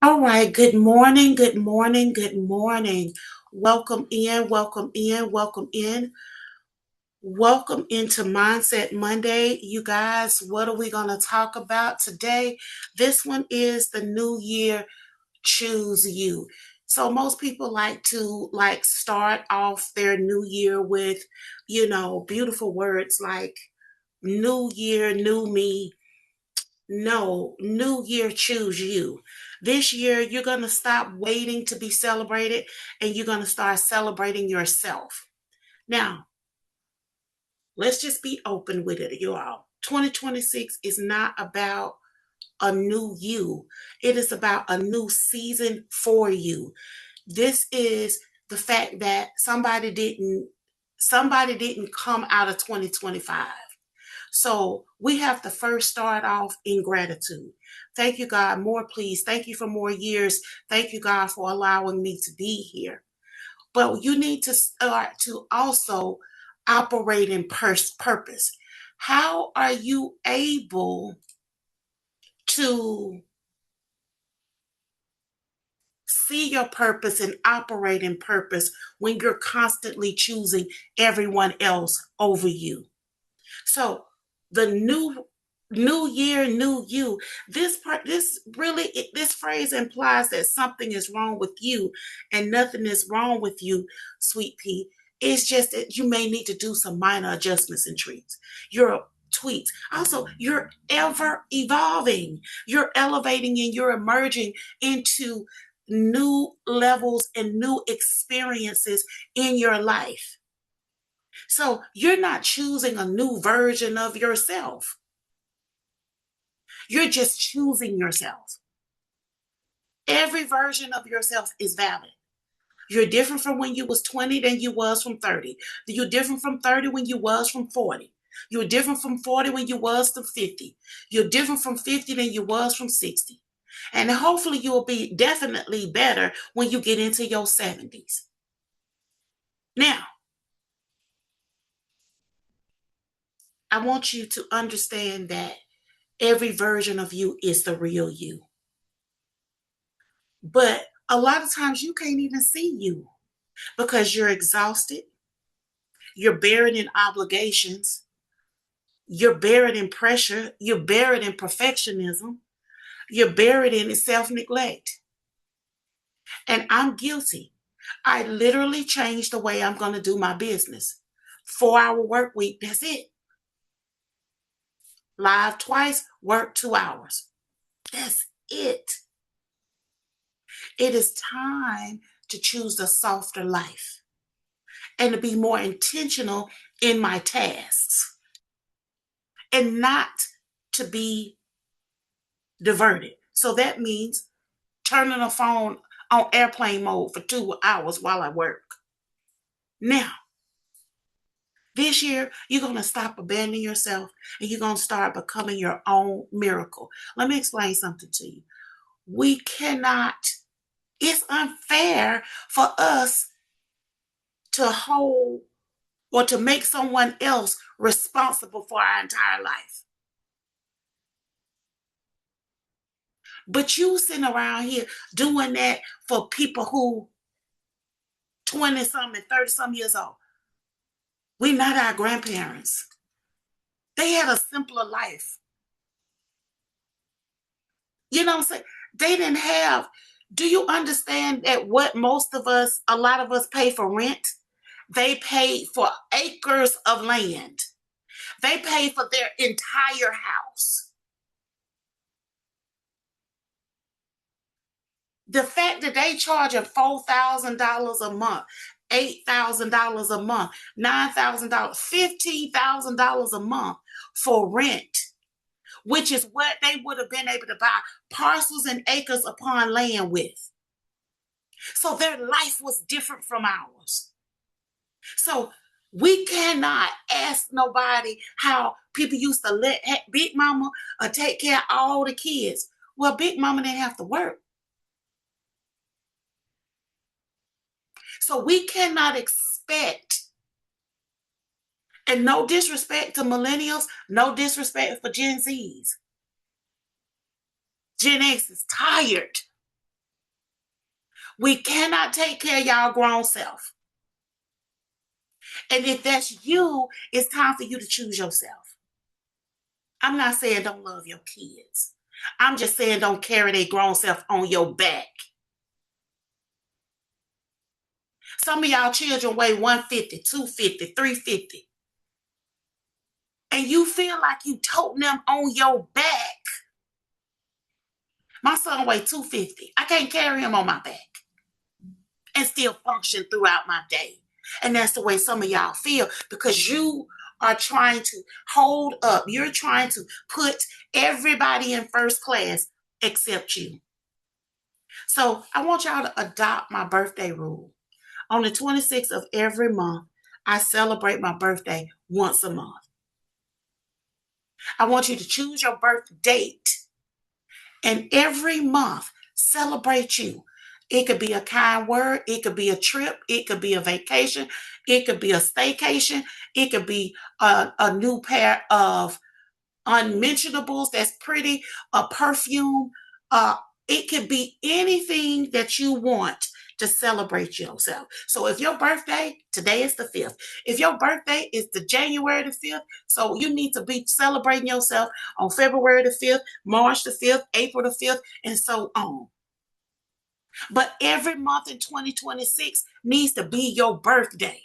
All right, good morning, good morning, good morning. Welcome in, welcome in, welcome in. Welcome into Mindset Monday. You guys, what are we going to talk about today? This one is the new year, choose you. So most people like to start off their new year with, beautiful words like new year, new me. No, new year, choose you. This year, you're going to stop waiting to be celebrated and you're going to start celebrating yourself. Now, let's just be open with it, you all. 2026 is not about a new you, it is about a new season for you. This is the fact that somebody didn't come out of 2025. So we have to first start off in gratitude. Thank you, God. More, please. Thank you for more years. Thank you, God, for allowing me to be here. But you need to start to also operate in purpose. How are you able to see your purpose and operate in purpose when you're constantly choosing everyone else over you? So the new year, new you. This phrase implies that something is wrong with you, and nothing is wrong with you, sweet pea. It's just that you may need to do some minor adjustments and treats. Your tweets. Also, you're ever evolving. You're elevating and you're emerging into new levels and new experiences in your life. So you're not choosing a new version of yourself. You're just choosing yourself. Every version of yourself is valid. You're different from when you was 20 than you was from 30. You're different from 30 when you was from 40. You're different from 40 when you was from 50. You're different from 50 than you was from 60. And hopefully you'll be definitely better when you get into your 70s. Now, I want you to understand that every version of you is the real you. But a lot of times you can't even see you because you're exhausted, you're buried in obligations, you're buried in pressure, you're buried in perfectionism, you're buried in self neglect. And I'm guilty. I literally changed the way I'm going to do my business. 4 hour work week, that's it. Live twice, work 2 hours. That's it. It is time to choose the softer life and to be more intentional in my tasks and not to be diverted. So that means turning the phone on airplane mode for 2 hours while I work. Now, this year, you're going to stop abandoning yourself and you're going to start becoming your own miracle. Let me explain something to you. We cannot, it's unfair for us to hold or to make someone else responsible for our entire life. But you sitting around here doing that for people who 20 something, 30 some years old. We're not our grandparents. They had a simpler life. You know what I'm saying? They didn't have, do you understand that what a lot of us pay for rent? They paid for acres of land. They paid for their entire house. The fact that they charge a $4,000 a month, $8,000 a month, $9,000, $15,000 a month for rent, which is what they would have been able to buy parcels and acres upon land with. So their life was different from ours. So we cannot ask nobody how people used to let Big Mama take care of all the kids. Well, Big Mama didn't have to work. So we cannot expect, and no disrespect to millennials, no disrespect for Gen Zs. Gen X is tired. We cannot take care of y'all grown self. And if that's you, it's time for you to choose yourself. I'm not saying don't love your kids. I'm just saying don't carry their grown self on your back. Some of y'all children weigh 150, 250, 350. And you feel like you toting them on your back. My son weighed 250. I can't carry him on my back and still function throughout my day. And that's the way some of y'all feel because you are trying to hold up. You're trying to put everybody in first class except you. So I want y'all to adopt my birthday rule. On the 26th of every month, I celebrate my birthday once a month. I want you to choose your birth date and every month celebrate you. It could be a kind word. It could be a trip. It could be a vacation. It could be a staycation. It could be a new pair of unmentionables that's pretty, a perfume. It could be anything that you want to celebrate yourself. So if your birthday, today is the 5th. If your birthday is the January the 5th, so you need to be celebrating yourself on February the 5th, March the 5th, April the 5th, and so on. But every month in 2026 needs to be your birthday.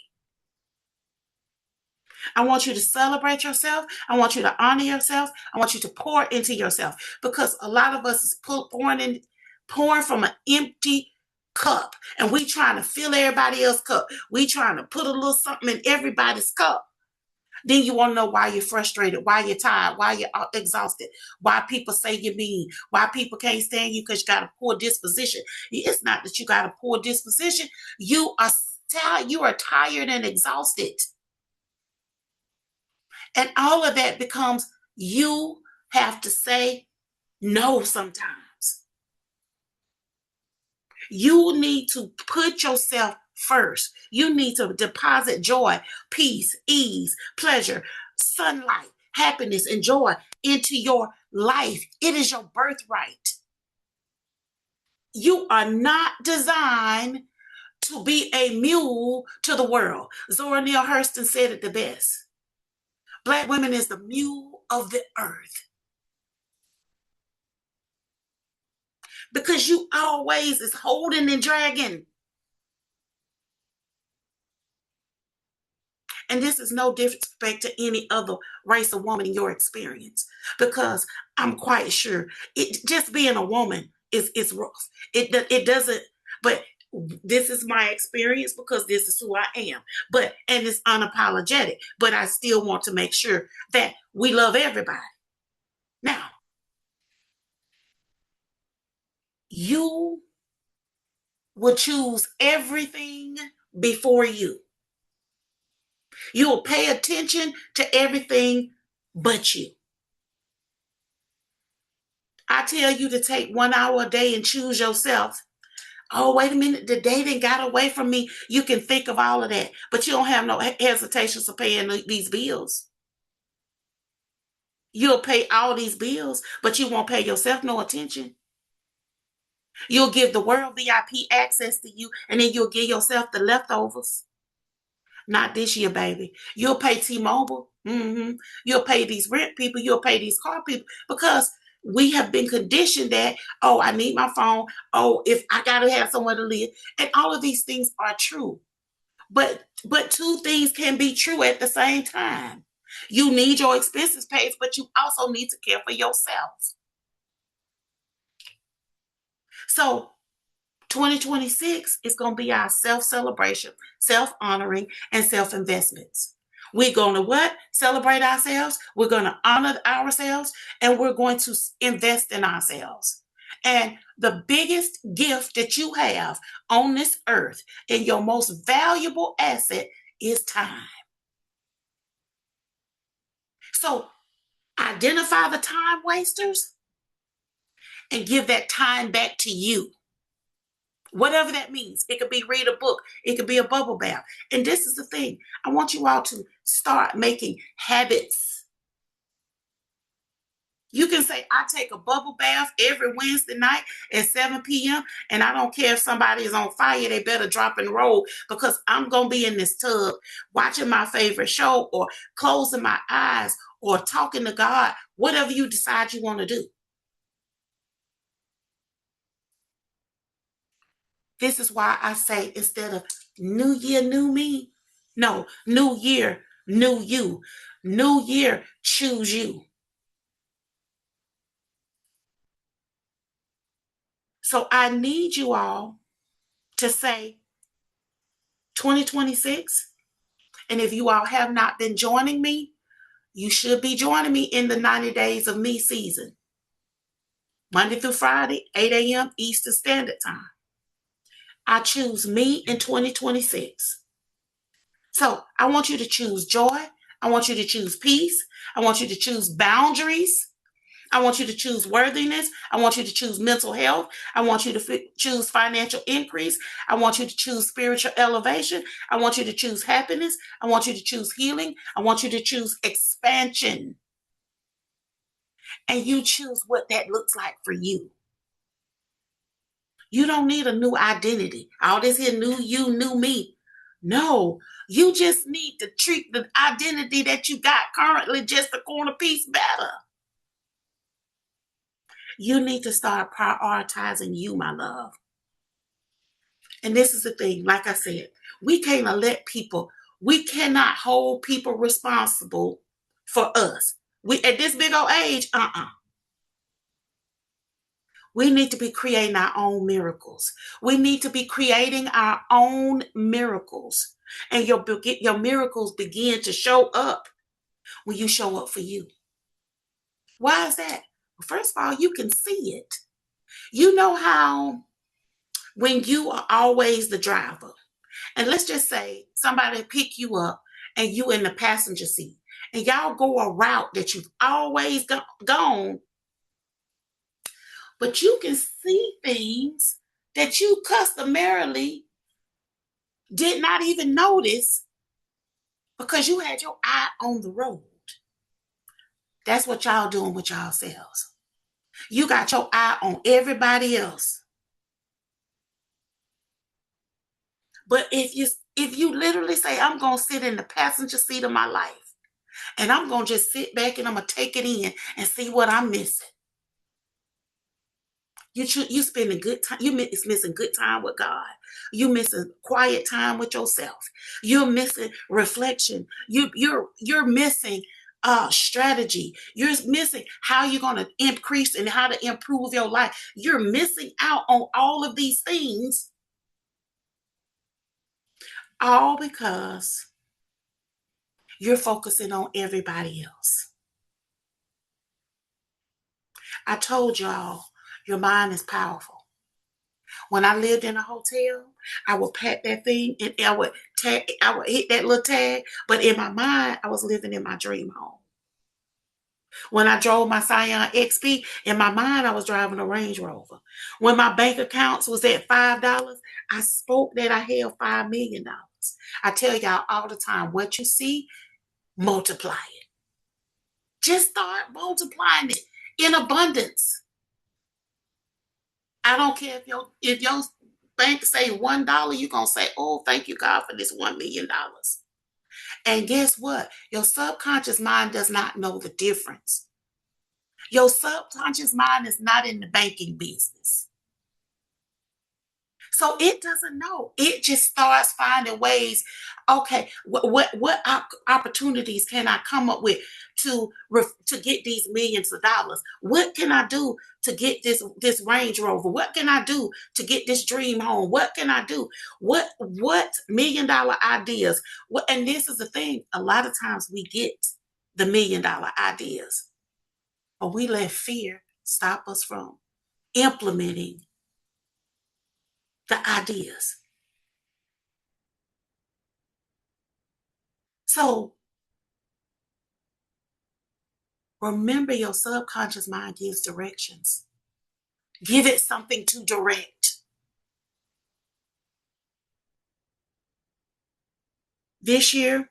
I want you to celebrate yourself. I want you to honor yourself. I want you to pour into yourself because a lot of us is pouring from an empty cup and we trying to fill everybody else's cup. We trying to put a little something in everybody's cup. Then you want to know why you're frustrated, why you're tired, why you're exhausted, why people say you're mean, why people can't stand you because you got a poor disposition. It's not that you got a poor disposition. You are tired and exhausted. And all of that becomes you have to say no sometimes. You need to put yourself first. You need to deposit joy, peace, ease, pleasure, sunlight, happiness, and joy into your life. It is your birthright. You are not designed to be a mule to the world. Zora Neale Hurston said it the best. Black women is the mule of the earth. Because you always is holding and dragging. And this is no disrespect to any other race of woman in your experience. Because I'm quite sure just being a woman is rough. It doesn't, but this is my experience because this is who I am. And it's unapologetic. But I still want to make sure that we love everybody. Now, you will choose everything before you. You will pay attention to everything but you. I tell you to take 1 hour a day and choose yourself. Oh, wait a minute, the day didn't got away from me. You can think of all of that, but you don't have no hesitations of paying these bills. You'll pay all these bills, but you won't pay yourself no attention. You'll give the world VIP access to you, and then you'll give yourself the leftovers. Not this year, baby. You'll pay T-Mobile. You'll pay these rent people. You'll pay these car people because we have been conditioned that, oh, I need my phone. Oh, if I got to have somewhere to live. And all of these things are true. But two things can be true at the same time. You need your expenses paid, but you also need to care for yourself. So 2026 is going to be our self-celebration, self-honoring, and self-investments. We're going to what? Celebrate ourselves. We're going to honor ourselves, and we're going to invest in ourselves. And the biggest gift that you have on this earth and your most valuable asset is time. So identify the time wasters and give that time back to you. Whatever that means. It could be read a book. It could be a bubble bath. And this is the thing. I want you all to start making habits. You can say, I take a bubble bath every Wednesday night at 7 p.m. And I don't care if somebody is on fire, they better drop and roll because I'm going to be in this tub watching my favorite show or closing my eyes or talking to God, whatever you decide you want to do. This is why I say instead of new year, new me, no, new year, new you. New year, choose you. So I need you all to say 2026. And if you all have not been joining me, you should be joining me in the 90 Days of Me season. Monday through Friday, 8 a.m. Eastern Standard Time. I choose me in 2026. So I want you to choose joy. I want you to choose peace. I want you to choose boundaries. I want you to choose worthiness. I want you to choose mental health. I want you to choose financial increase. I want you to choose spiritual elevation. I want you to choose happiness. I want you to choose healing. I want you to choose expansion. And you choose what that looks like for you. You don't need a new identity. All this here, new you, new me. No, you just need to treat the identity that you got currently just a corner piece better. You need to start prioritizing you, my love. And this is the thing, like I said, we can't let people, we cannot hold people responsible for us. We at this big old age, we need to be creating our own miracles. We need to be creating our own miracles. And your miracles begin to show up when you show up for you. Why is that? Well, first of all, you can see it. You know how when you are always the driver, and let's just say somebody pick you up and you in the passenger seat, and y'all go a route that you've always gone, but you can see things that you customarily did not even notice because you had your eye on the road. That's what y'all doing with y'all selves. You got your eye on everybody else. But if you literally say, I'm gonna sit in the passenger seat of my life and I'm gonna just sit back and I'm gonna take it in and see what I'm missing. You spending good time. You missing good time with God. You missing quiet time with yourself. You're missing reflection. You're missing strategy. You're missing how you're gonna increase and how to improve your life. You're missing out on all of these things, all because you're focusing on everybody else. I told y'all, your mind is powerful. When I lived in a hotel, I would pack that thing and I would hit that little tag. But in my mind, I was living in my dream home. When I drove my Scion XP, in my mind, I was driving a Range Rover. When my bank accounts was at $5, I spoke that I held $5 million. I tell y'all all the time, what you see, multiply it. Just start multiplying it in abundance. I don't care if your bank say $1, you're gonna say, oh, thank you, God, for this $1 million. And guess what? Your subconscious mind does not know the difference. Your subconscious mind is not in the banking business. So it doesn't know. It just starts finding ways. Okay, what opportunities can I come up with to get these millions of dollars? What can I do to get this Range Rover? What can I do to get this dream home? What can I do? What $1 million ideas? And this is the thing. A lot of times we get the $1 million ideas, but we let fear stop us from implementing the ideas. So remember, your subconscious mind gives directions. Give it something to direct. This year,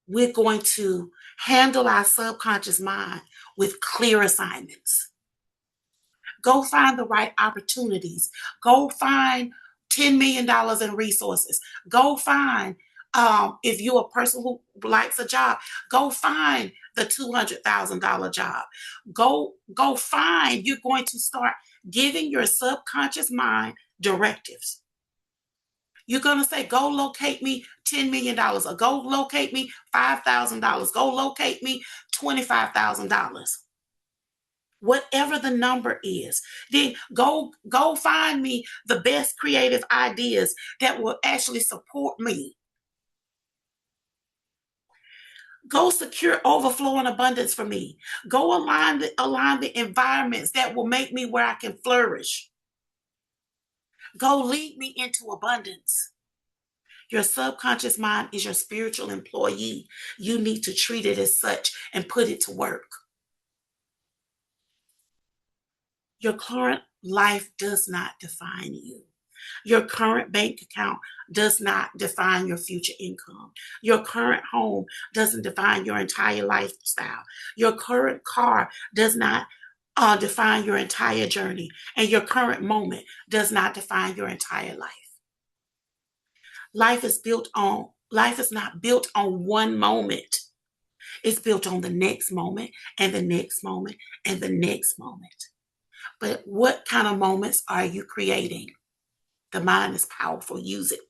we're going to Handle our subconscious mind with clear assignments. Go find the right opportunities. Go find $10 million in resources. Go find, if you're a person who likes a job, go find the $200,000 job. Go find, you're going to start giving your subconscious mind directives. You're going to say, go locate me $10 million, or go locate me $5,000, go locate me $25,000. Whatever the number is, then go find me the best creative ideas that will actually support me. Go secure overflow and abundance for me. Go align the environments that will make me where I can flourish. Go lead me into abundance. Your subconscious mind is your spiritual employee. You need to treat it as such and put it to work. Your current life does not define you. Your current bank account does not define your future income. Your current home doesn't define your entire lifestyle. Your current car does not define your entire journey. And your current moment does not define your entire life. Life is not built on one moment. It's built on the next moment and the next moment and the next moment. But what kind of moments are you creating? The mind is powerful. Use it.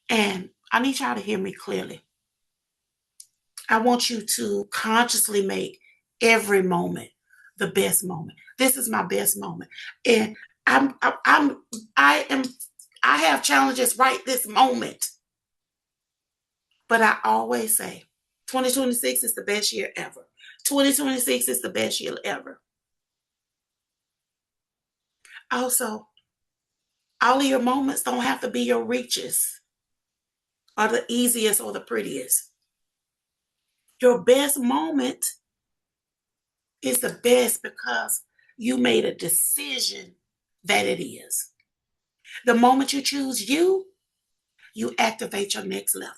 And I need y'all to hear me clearly. I want you to consciously make every moment the best moment. This is my best moment. And I have challenges right this moment. But I always say 2026 is the best year ever. 2026 is the best year ever. Also, all of your moments don't have to be your riches or the easiest or the prettiest. Your best moment is the best because you made a decision that it is. The moment you choose you activate your next level.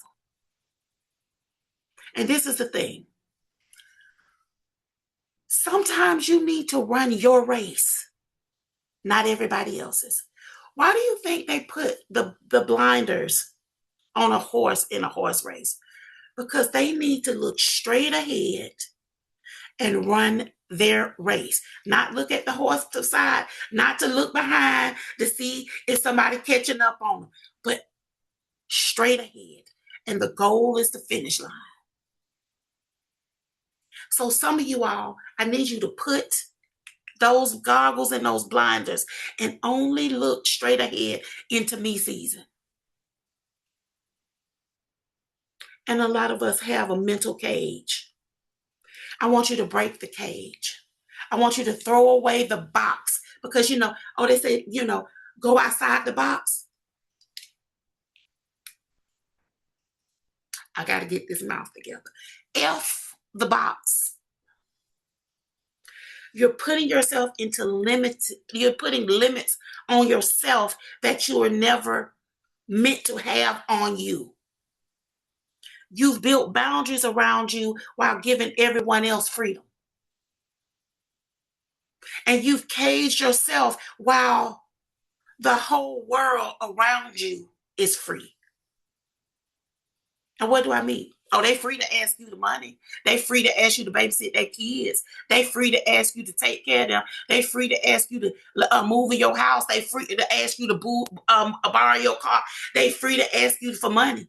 And this is the thing. Sometimes you need to run your race, not everybody else's. Why do you think they put the blinders on a horse in a horse race? Because they need to look straight ahead and run their race. Not look at the horse to the side, not to look behind to see if somebody catching up on them, but straight ahead. And the goal is the finish line. So some of you all, I need you to put those goggles and those blinders and only look straight ahead into me season. And a lot of us have a mental cage. I want you to break the cage. I want you to throw away the box because, they say, go outside the box. I got to get this mouth together. F the box. You're putting yourself into limits. You're putting limits on yourself that you were never meant to have on you. You've built boundaries around you while giving everyone else freedom. And you've caged yourself while the whole world around you is free. And what do I mean? Oh, they free to ask you the money. They free to ask you to babysit their kids. They free to ask you to take care of them. They free to ask you to move in your house. They free to ask you to borrow your car. They free to ask you for money.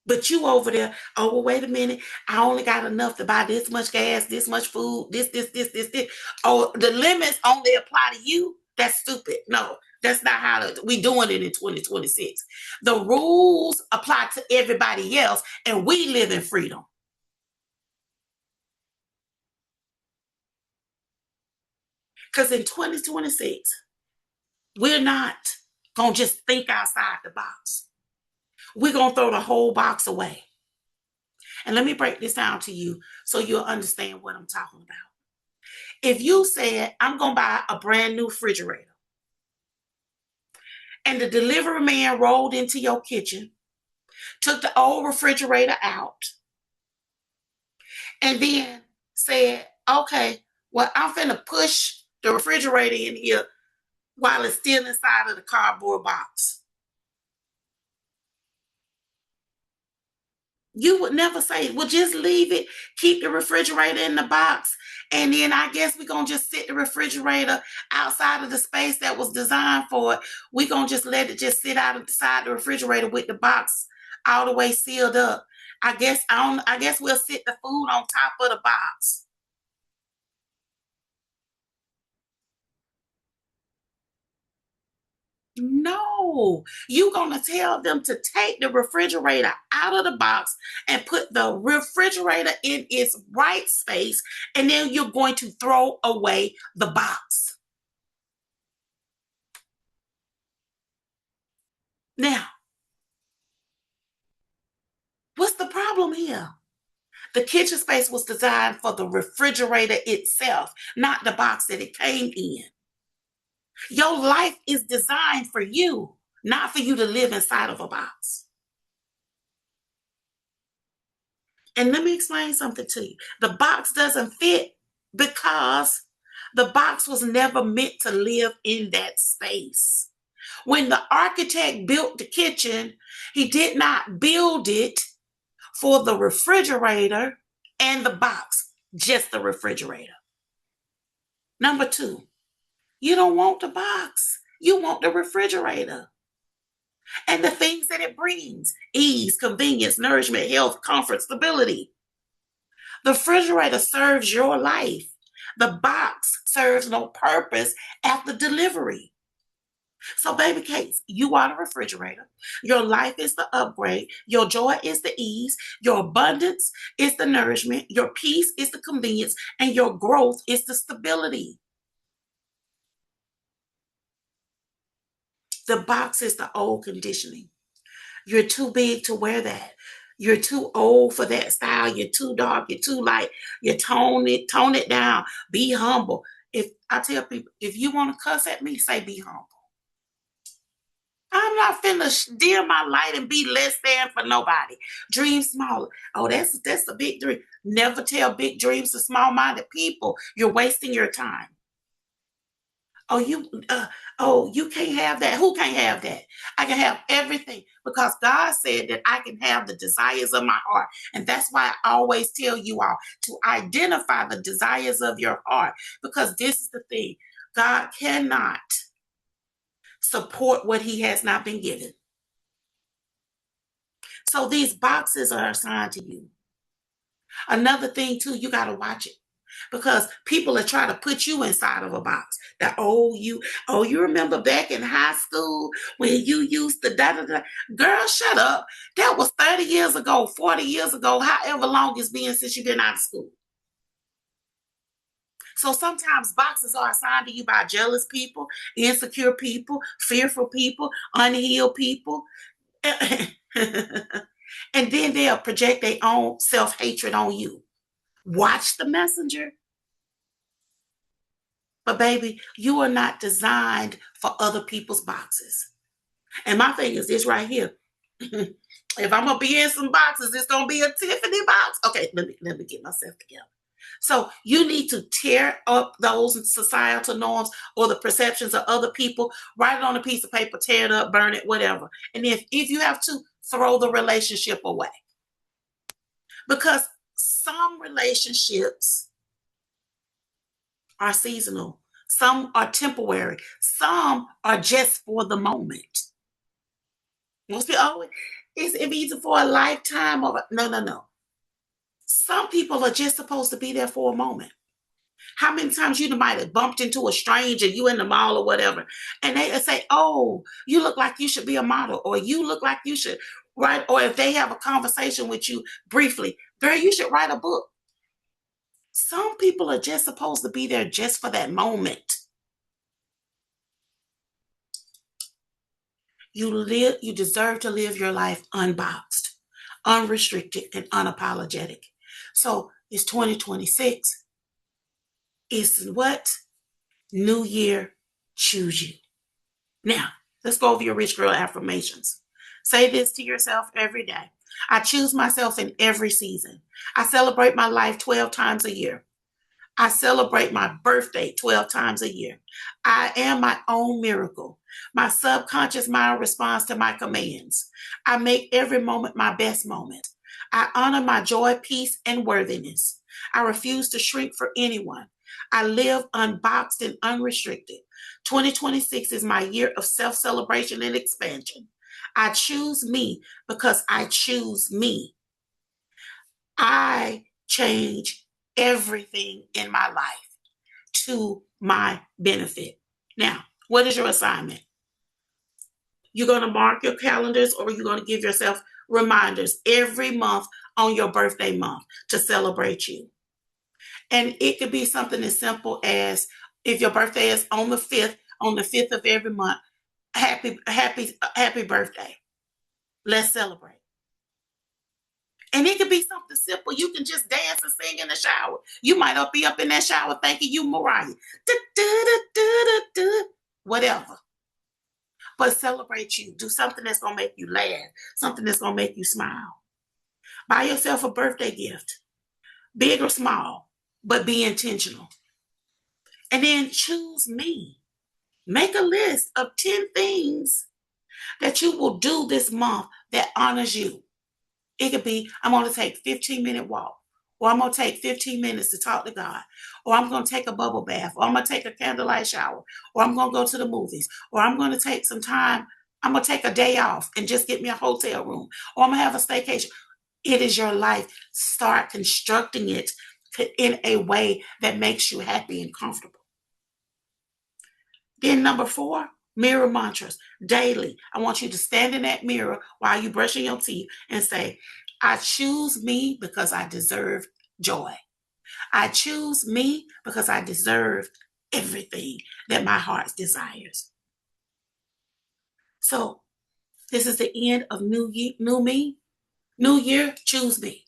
But you over there, oh, well, wait a minute. I only got enough to buy this much gas, this much food, this. Oh, the limits only apply to you? That's stupid. No, that's not how we doing it in 2026. The rules apply to everybody else, and we live in freedom. Because in 2026, we're not going to just think outside the box. We're going to throw the whole box away. And let me break this down to you so you'll understand what I'm talking about. If you said, I'm going to buy a brand new refrigerator, and the delivery man rolled into your kitchen, took the old refrigerator out, and then said, okay, well, I'm finna push the refrigerator in here while it's still inside of the cardboard box. You would never say, well, just leave it, keep the refrigerator in the box, and then I guess we're going to just sit the refrigerator outside of the space that was designed for it. We're going to just let it just sit out inside the refrigerator with the box all the way sealed up. I guess we'll sit the food on top of the box. No, you're going to tell them to take the refrigerator out of the box and put the refrigerator in its right space, and then you're going to throw away the box. Now, what's the problem here? The kitchen space was designed for the refrigerator itself, not the box that it came in. Your life is designed for you, not for you to live inside of a box. And let me explain something to you. The box doesn't fit because the box was never meant to live in that space. When the architect built the kitchen, he did not build it for the refrigerator and the box, just the refrigerator. Number two, you don't want the box. You want the refrigerator and the things that it brings: ease, convenience, nourishment, health, comfort, stability. The refrigerator serves your life. The box serves no purpose after delivery. So, baby cakes, you are the refrigerator. Your life is the upgrade. Your joy is the ease. Your abundance is the nourishment. Your peace is the convenience. And your growth is the stability. The box is the old conditioning. You're too big to wear that. You're too old for that style. You're too dark. You're too light. You tone it down. Be humble. If I tell people, if you want to cuss at me, say be humble. I'm not finna dim my light and be less than for nobody. Dream smaller. Oh, that's a big dream. Never tell big dreams to small-minded people. You're wasting your time. Oh, you can't have that. Who can't have that? I can have everything because God said that I can have the desires of my heart. And that's why I always tell you all to identify the desires of your heart, because this is the thing. God cannot support what he has not been given. So these boxes are assigned to you. Another thing too, you got to watch it, because people are trying to put you inside of a box. That you remember back in high school when you used to da da da. Girl, shut up. That was 30 years ago, 40 years ago, however long it's been since you've been out of school. So sometimes boxes are assigned to you by jealous people, insecure people, fearful people, unhealed people. And then they'll project their own self-hatred on you. Watch the messenger. But baby, you are not designed for other people's boxes. And my thing is this right here. If I'm gonna be in some boxes, it's gonna be a Tiffany box. Okay, let me get myself together. So you need to tear up those societal norms or the perceptions of other people, write it on a piece of paper, tear it up, burn it, whatever. And if you have to, throw the relationship away. Because some relationships are seasonal, some are temporary, some are just for the moment. Most people, oh, it's either for a lifetime or no, no, no. Some people are just supposed to be there for a moment. How many times you might have bumped into a stranger, you in the mall or whatever, and they say, "Oh, you look like you should be a model," or "You look like you should write," or if they have a conversation with you briefly, "Girl, you should write a book." Some people are just supposed to be there just for that moment. You deserve to live your life unboxed, unrestricted, and unapologetic. So it's 2026. It's what? New year, choose you. Now, let's go over your rich girl affirmations. Say this to yourself every day. I choose myself in every season. I celebrate my life 12 times a year. I celebrate my birthday 12 times a year. I am my own miracle. My subconscious mind responds to my commands. I make every moment my best moment. I honor my joy, peace, and worthiness. I refuse to shrink for anyone. I live unboxed and unrestricted. 2026 is my year of self celebration and expansion. I choose me because I choose me. I change everything in my life to my benefit. Now, what is your assignment? You're going to mark your calendars, or you're going to give yourself reminders every month on your birthday month to celebrate you. And it could be something as simple as, if your birthday is on the 5th of every month, happy birthday. Let's celebrate. And it could be something simple. You can just dance and sing in the shower. You might not be up in that shower thinking you Mariah. Whatever. But celebrate you. Do something that's going to make you laugh. Something that's going to make you smile. Buy yourself a birthday gift. Big or small, but be intentional. And then choose me. Make a list of 10 things that you will do this month that honors you. It could be, I'm going to take a 15-minute walk, or I'm going to take 15 minutes to talk to God, or I'm going to take a bubble bath, or I'm going to take a candlelight shower, or I'm going to go to the movies, or I'm going to take some time, I'm going to take a day off and just get me a hotel room, or I'm going to have a staycation. It is your life. Start constructing it in a way that makes you happy and comfortable. Then number 4, mirror mantras. Daily, I want you to stand in that mirror while you're brushing your teeth and say, I choose me because I deserve joy. I choose me because I deserve everything that my heart desires. So this is the end of new me. New year, choose me.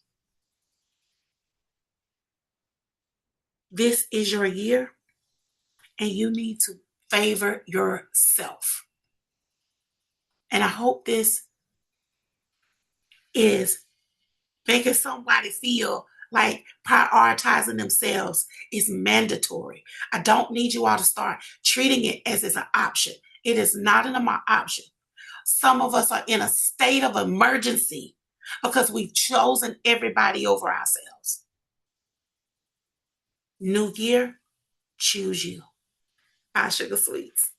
This is your year, and you need to favor yourself. And I hope this is making somebody feel like prioritizing themselves is mandatory. I don't need you all to start treating it as it's an option. It is not an option. Some of us are in a state of emergency because we've chosen everybody over ourselves. New year, choose you. Bye, Sugar Sweets.